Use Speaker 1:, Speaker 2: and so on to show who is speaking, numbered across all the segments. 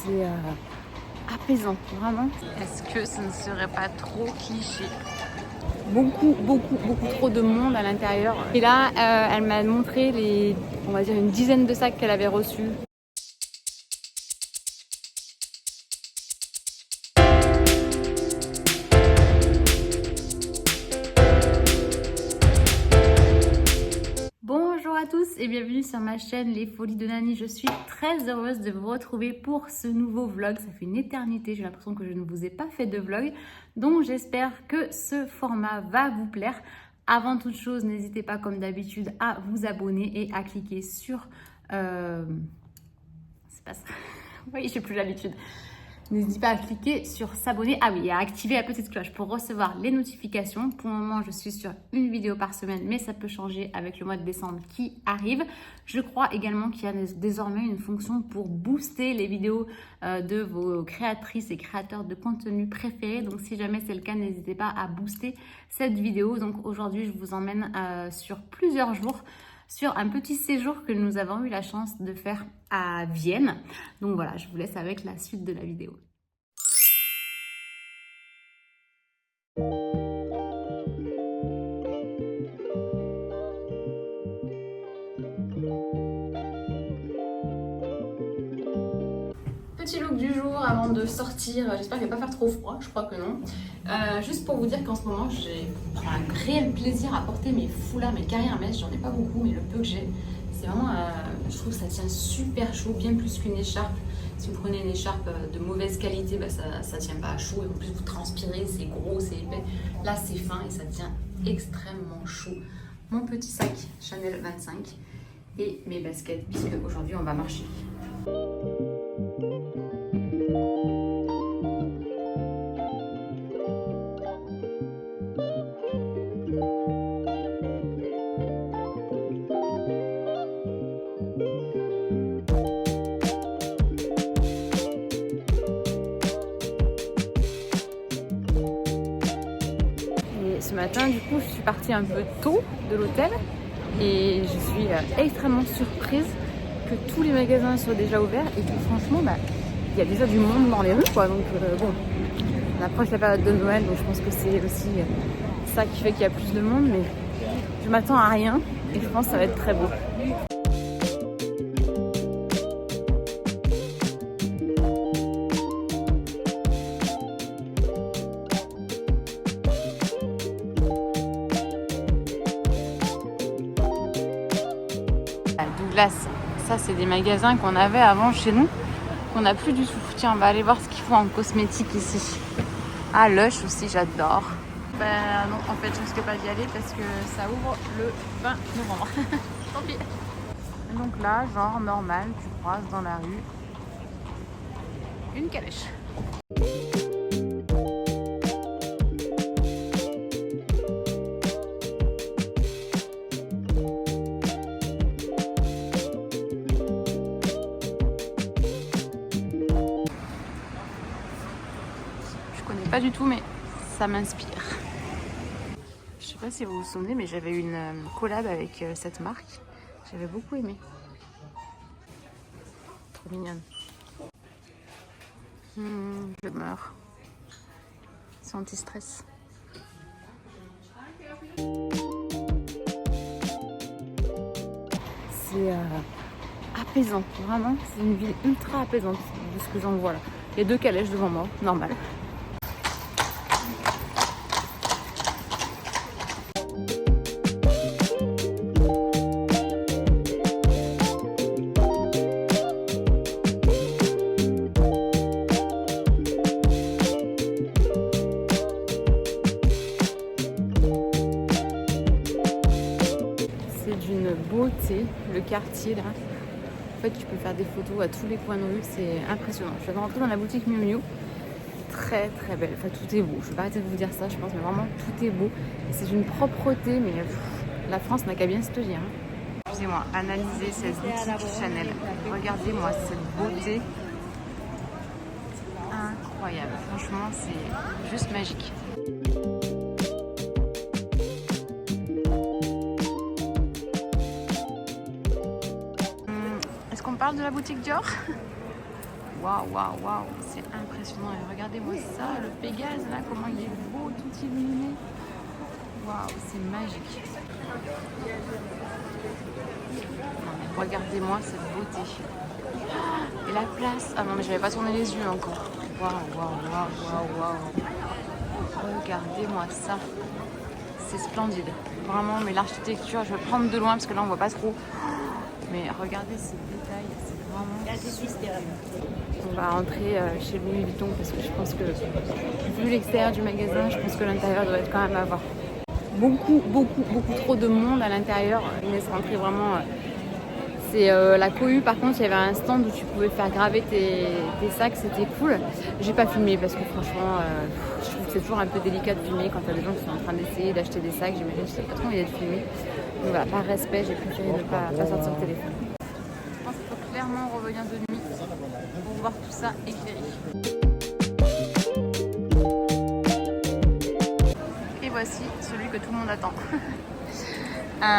Speaker 1: C'est apaisant, vraiment. Est-ce que ce ne serait pas trop cliché? Beaucoup trop de monde à l'intérieur. Et là, elle m'a montré on va dire une dizaine de sacs qu'elle avait reçus. Bonjour à tous et bienvenue sur ma chaîne Les Folies de Nani. Je suis très heureuse de vous retrouver pour ce nouveau vlog. Ça fait une éternité, j'ai l'impression que je ne vous ai pas fait de vlog. Donc j'espère que ce format va vous plaire. Avant toute chose, n'hésitez pas comme d'habitude à vous abonner et à cliquer sur... C'est pas ça. Oui, j'ai plus l'habitude. N'hésitez pas à cliquer sur s'abonner. Ah oui, et à activer la petite cloche pour recevoir les notifications. Pour le moment, je suis sur une vidéo par semaine, mais ça peut changer avec le mois de décembre qui arrive. Je crois également qu'il y a désormais une fonction pour booster les vidéos de vos créatrices et créateurs de contenu préférés. Donc, si jamais c'est le cas, n'hésitez pas à booster cette vidéo. Donc, aujourd'hui, je vous emmène sur plusieurs jours sur un petit séjour que nous avons eu la chance de faire à Vienne. Donc voilà, je vous laisse avec la suite de la vidéo. Petit look du jour avant de sortir, j'espère qu'il ne va pas faire trop froid, je crois que non. Juste pour vous dire qu'en ce moment, j'ai un réel plaisir à porter mes foulards, mes carrières mèches. J'en ai pas beaucoup, mais le peu que j'ai, c'est vraiment, je trouve que ça tient super chaud, bien plus qu'une écharpe. Si vous prenez une écharpe de mauvaise qualité, bah ça tient pas à chaud et en plus vous transpirez, c'est gros, c'est épais. Là, c'est fin et ça tient extrêmement chaud. Mon petit sac Chanel 25 et mes baskets, puisque aujourd'hui on va marcher. Ce matin, du coup, je suis partie un peu tôt de l'hôtel et je suis extrêmement surprise que tous les magasins soient déjà ouverts et que franchement, il y a déjà du monde dans les rues, quoi. Donc bon, on approche la période de Noël, donc je pense que c'est aussi ça qui fait qu'il y a plus de monde, mais je m'attends à rien et je pense que ça va être très beau. Douglas, ça c'est des magasins qu'on avait avant chez nous, qu'on n'a plus du tout. Tiens, on va aller voir ce qu'ils font en cosmétique ici. Ah, Lush aussi, j'adore. Non, en fait, je risque pas d'y aller parce que ça ouvre le 20 novembre. Tant pis. Donc là, genre normal, tu croises dans la rue une calèche. Pas du tout, mais ça m'inspire. Je sais pas si vous vous souvenez, mais j'avais une collab avec cette marque. J'avais beaucoup aimé. Trop mignonne. Je meurs. C'est anti-stress. C'est apaisant, vraiment. C'est une ville ultra apaisante de ce que j'en vois là. Il y a deux calèches devant moi, normal. Beauté, le quartier là. En fait, tu peux faire des photos à tous les coins de rue, c'est impressionnant. Je viens de rentrer dans la boutique Miu Miu, très très belle. Enfin, tout est beau. Je vais pas arrêter de vous dire ça, je pense, mais vraiment tout est beau. C'est d'une propreté, mais la France n'a qu'à bien se tenir. Excusez-moi, analysez cette boutique Chanel. Regardez-moi cette beauté incroyable. Franchement, c'est juste magique. On parle de la boutique Dior. Waouh, waouh, waouh, c'est impressionnant. Et regardez-moi ça, le Pégase là, comment il est beau, tout illuminé. Waouh, c'est magique. Non, mais regardez-moi cette beauté. Et la place. Ah non, mais j'avais pas tourné les yeux encore. Waouh, waouh, waouh, waouh, waouh. Regardez-moi ça. C'est splendide. Vraiment, mais l'architecture, je vais prendre de loin parce que là on voit pas trop. Mais regardez ces détails, c'est vraiment. On va rentrer chez Louis Vuitton parce que je pense que, vu l'extérieur du magasin, je pense que l'intérieur doit être quand même à voir. Beaucoup trop de monde à l'intérieur. Il laisse rentrer vraiment. C'est la cohue, par contre, il y avait un stand où tu pouvais faire graver tes sacs, c'était cool. J'ai pas filmé parce que franchement, je trouve que c'est toujours un peu délicat de filmer quand il y a des gens qui sont en train d'essayer d'acheter des sacs. J'imagine que je sais pas trop envie d'être filmé. Donc voilà, par respect, j'ai préféré ne pas sortir le téléphone. Je pense qu'il faut clairement revenir de nuit pour voir tout ça éclairé. Et voici celui que tout le monde attend.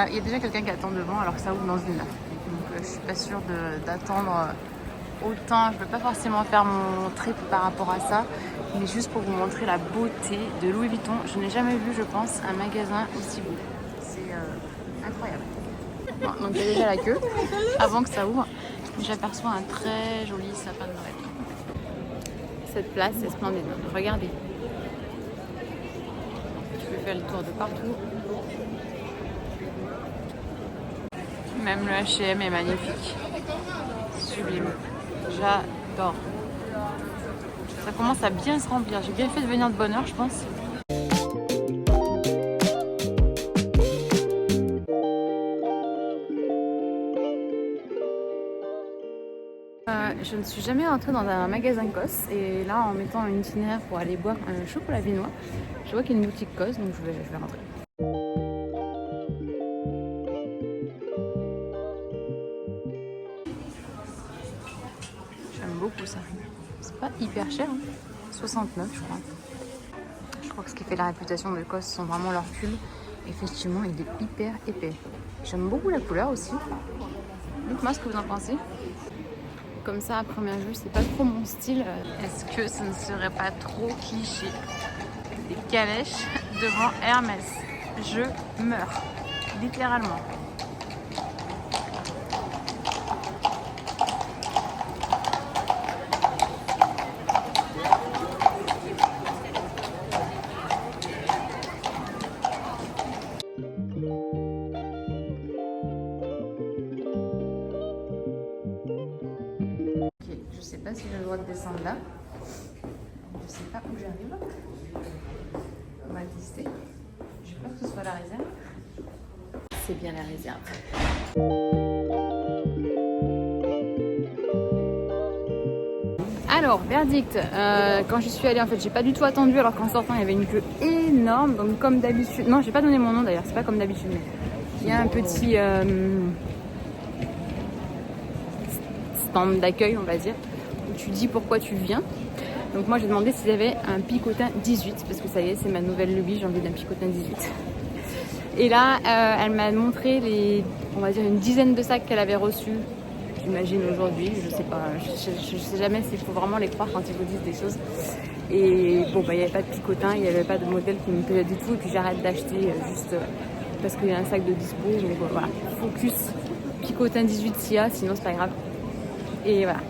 Speaker 1: Il y a déjà quelqu'un qui attend devant alors que ça ouvre dans 1 heure. Donc je suis pas sûre d'attendre autant. Je ne veux pas forcément faire mon trip par rapport à ça, mais juste pour vous montrer la beauté de Louis Vuitton. Je n'ai jamais vu, je pense, un magasin aussi beau. C'est incroyable. Bon, donc j'ai déjà la queue avant que ça ouvre. J'aperçois un très joli sapin de Noël. Cette place est splendide. Regardez. Tu peux faire le tour de partout. Même le H&M est magnifique. Sublime. J'adore. Ça commence à bien se remplir. J'ai bien fait de venir de bonne heure, je pense. Je ne suis jamais rentrée dans un magasin COS et là, en mettant un itinéraire pour aller boire un chocolat viennois, je vois qu'il y a une boutique COS, donc je vais rentrer. J'aime beaucoup ça. C'est pas hyper cher, hein. 69 je crois. Je crois que ce qui fait la réputation de COS sont vraiment leurs pulls. Effectivement, il est hyper épais. J'aime beaucoup la couleur aussi. Dites-moi ce que vous en pensez. Comme ça, à première vue, c'est pas trop mon style. Est-ce que ce ne serait pas trop cliché? Des calèches devant Hermès. Je meurs. Littéralement. Je sais pas si j'ai le droit de descendre là. Je sais pas où j'arrive. On va tester. J'ai peur que ce soit la réserve. C'est bien la réserve. Alors, verdict. Quand j'y suis allée, en fait, j'ai pas du tout attendu alors qu'en sortant, il y avait une queue énorme. Donc, comme d'habitude. Non, j'ai pas donné mon nom d'ailleurs, c'est pas comme d'habitude. Mais il y a un petit stand d'accueil, on va dire, où tu dis pourquoi tu viens. Donc moi j'ai demandé s'il y avait un picotin 18 parce que ça y est, c'est ma nouvelle lubie, j'ai envie d'un picotin 18. Et là elle m'a montré on va dire une dizaine de sacs qu'elle avait reçus, j'imagine aujourd'hui, je sais pas, je sais jamais s'il faut vraiment les croire quand ils vous disent des choses. Et bon bah il n'y avait pas de picotin, il n'y avait pas de modèle qui me plaisait du tout et puis j'arrête d'acheter juste parce qu'il y a un sac de dispo. Donc voilà, focus picotin 18 s'il y a, sinon c'est pas grave. Et voilà.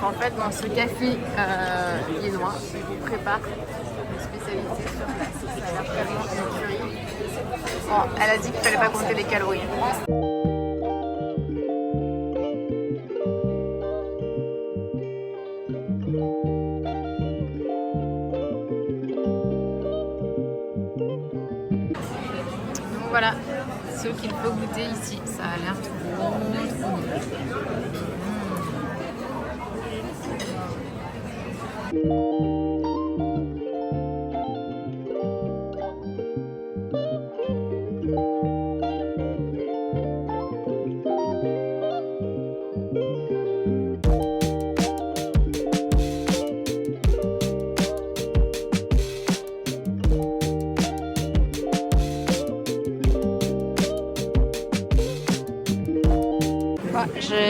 Speaker 1: En fait, dans ce café viennois, ils vous préparent une spécialité sur place. Ça a l'air vraiment une tuerie. Bon, elle a dit qu'il fallait pas compter les calories. Donc voilà, ce qu'il faut goûter ici, ça a l'air trop bon.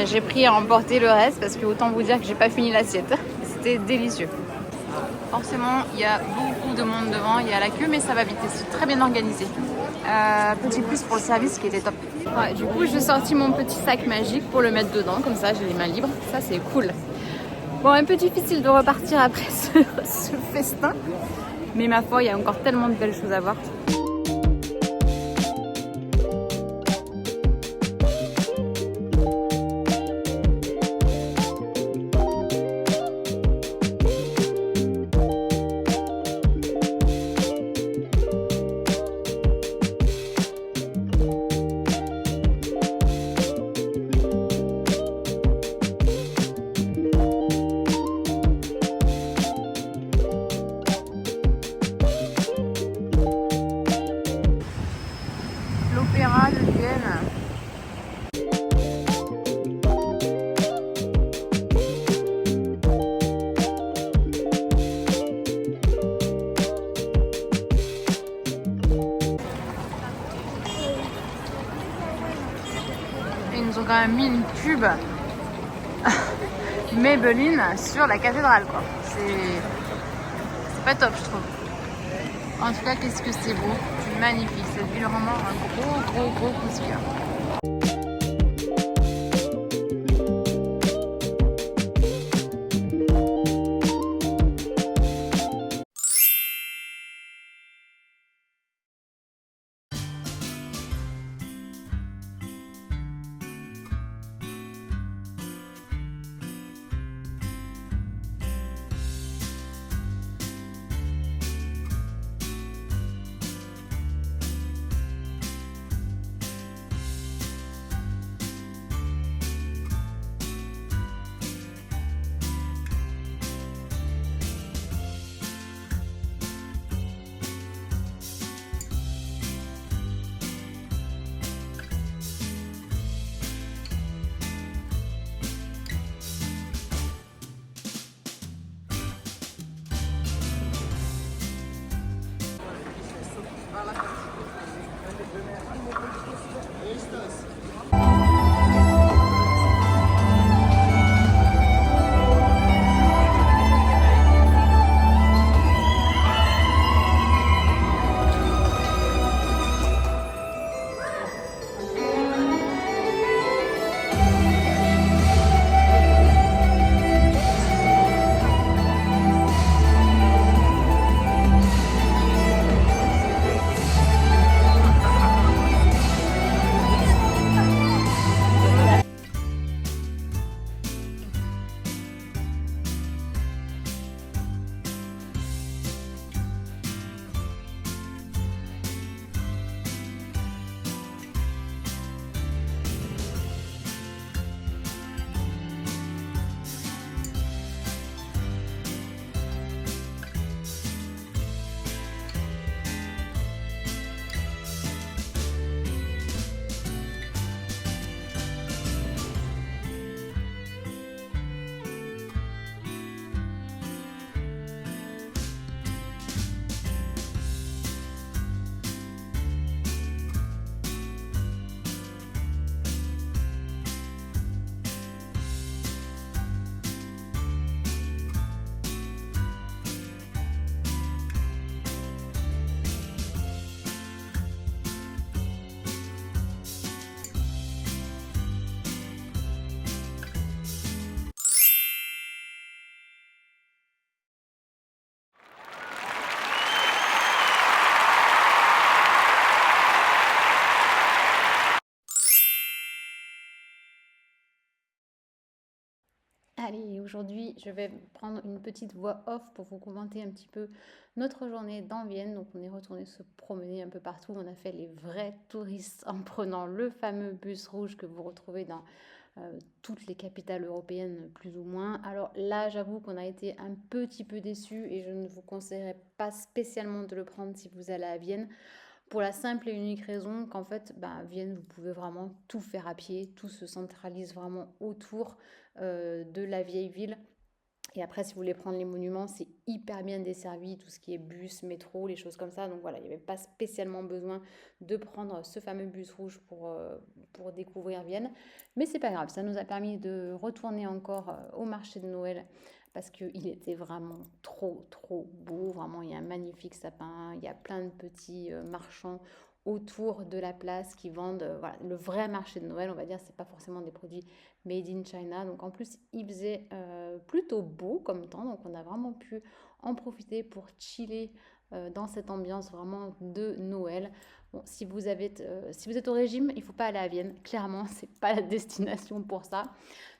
Speaker 1: J'ai pris à emporter le reste parce que autant vous dire que j'ai pas fini l'assiette. C'était délicieux. Forcément, il y a beaucoup de monde devant, il y a la queue, mais ça va vite, c'est très bien organisé. Petit plus pour le service qui était top. Ouais, du coup, j'ai sorti mon petit sac magique pour le mettre dedans, comme ça j'ai les mains libres, ça c'est cool. Bon, un peu difficile de repartir après ce festin, mais ma foi, il y a encore tellement de belles choses à voir. L'opéra de Vienne. Ils nous ont quand même mis une pub Maybelline sur la cathédrale, quoi. C'est pas top, je trouve. En tout cas, qu'est-ce que c'est beau, c'est magnifique. Cette ville, vraiment un gros coup de cœur. Allez, aujourd'hui, je vais prendre une petite voix off pour vous commenter un petit peu notre journée dans Vienne. Donc, on est retourné se promener un peu partout. On a fait les vrais touristes en prenant le fameux bus rouge que vous retrouvez dans toutes les capitales européennes, plus ou moins. Alors là, j'avoue qu'on a été un petit peu déçus et je ne vous conseillerais pas spécialement de le prendre si vous allez à Vienne. Pour la simple et unique raison qu'en fait, à Vienne, vous pouvez vraiment tout faire à pied, tout se centralise vraiment autour de la vieille ville. Et après, si vous voulez prendre les monuments, c'est hyper bien desservi, tout ce qui est bus, métro, les choses comme ça. Donc voilà, il n'y avait pas spécialement besoin de prendre ce fameux bus rouge pour découvrir Vienne. Mais c'est pas grave, ça nous a permis de retourner encore au marché de Noël parce qu'il était vraiment trop, trop beau. Vraiment, il y a un magnifique sapin, il y a plein de petits marchands autour de la place qui vendent voilà, le vrai marché de Noël, on va dire, c'est pas forcément des produits made in China. Donc en plus, il faisait plutôt beau comme temps, donc on a vraiment pu en profiter pour chiller dans cette ambiance vraiment de Noël. Bon, si vous êtes au régime, il faut pas aller à Vienne, clairement, c'est pas la destination pour ça.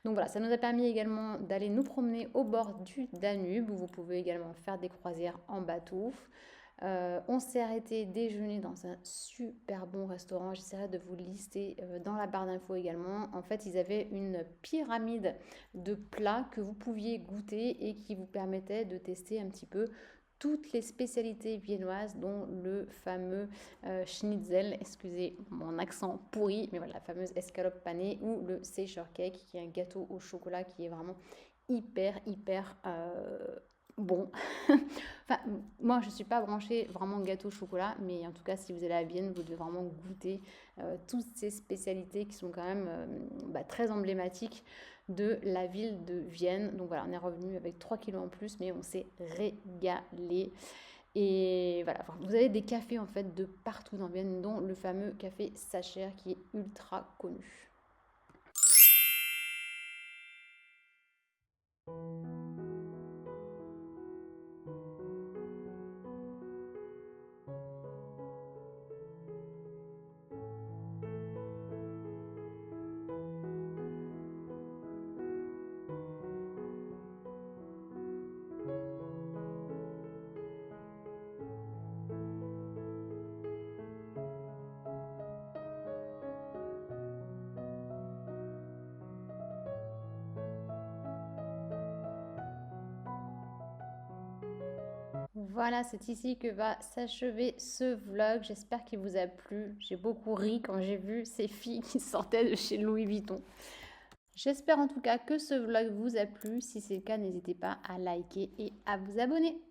Speaker 1: Donc voilà, ça nous a permis également d'aller nous promener au bord du Danube, où vous pouvez également faire des croisières en bateau. On s'est arrêté déjeuner dans un super bon restaurant. J'essaierai de vous lister dans la barre d'infos également. En fait, ils avaient une pyramide de plats que vous pouviez goûter et qui vous permettait de tester un petit peu toutes les spécialités viennoises, dont le fameux schnitzel, excusez mon accent pourri, mais voilà, la fameuse escalope panée ou le Seischer cake, qui est un gâteau au chocolat qui est vraiment hyper bon. Enfin, moi, je ne suis pas branchée vraiment gâteau au chocolat, mais en tout cas, si vous allez à Vienne, vous devez vraiment goûter toutes ces spécialités qui sont quand même très emblématiques de la ville de Vienne. Donc voilà, on est revenu avec 3 kilos en plus, mais on s'est régalé. Et voilà, enfin, vous avez des cafés en fait de partout dans Vienne, dont le fameux café Sacher qui est ultra connu. Voilà, c'est ici que va s'achever ce vlog. J'espère qu'il vous a plu. J'ai beaucoup ri quand j'ai vu ces filles qui sortaient de chez Louis Vuitton. J'espère en tout cas que ce vlog vous a plu. Si c'est le cas, n'hésitez pas à liker et à vous abonner.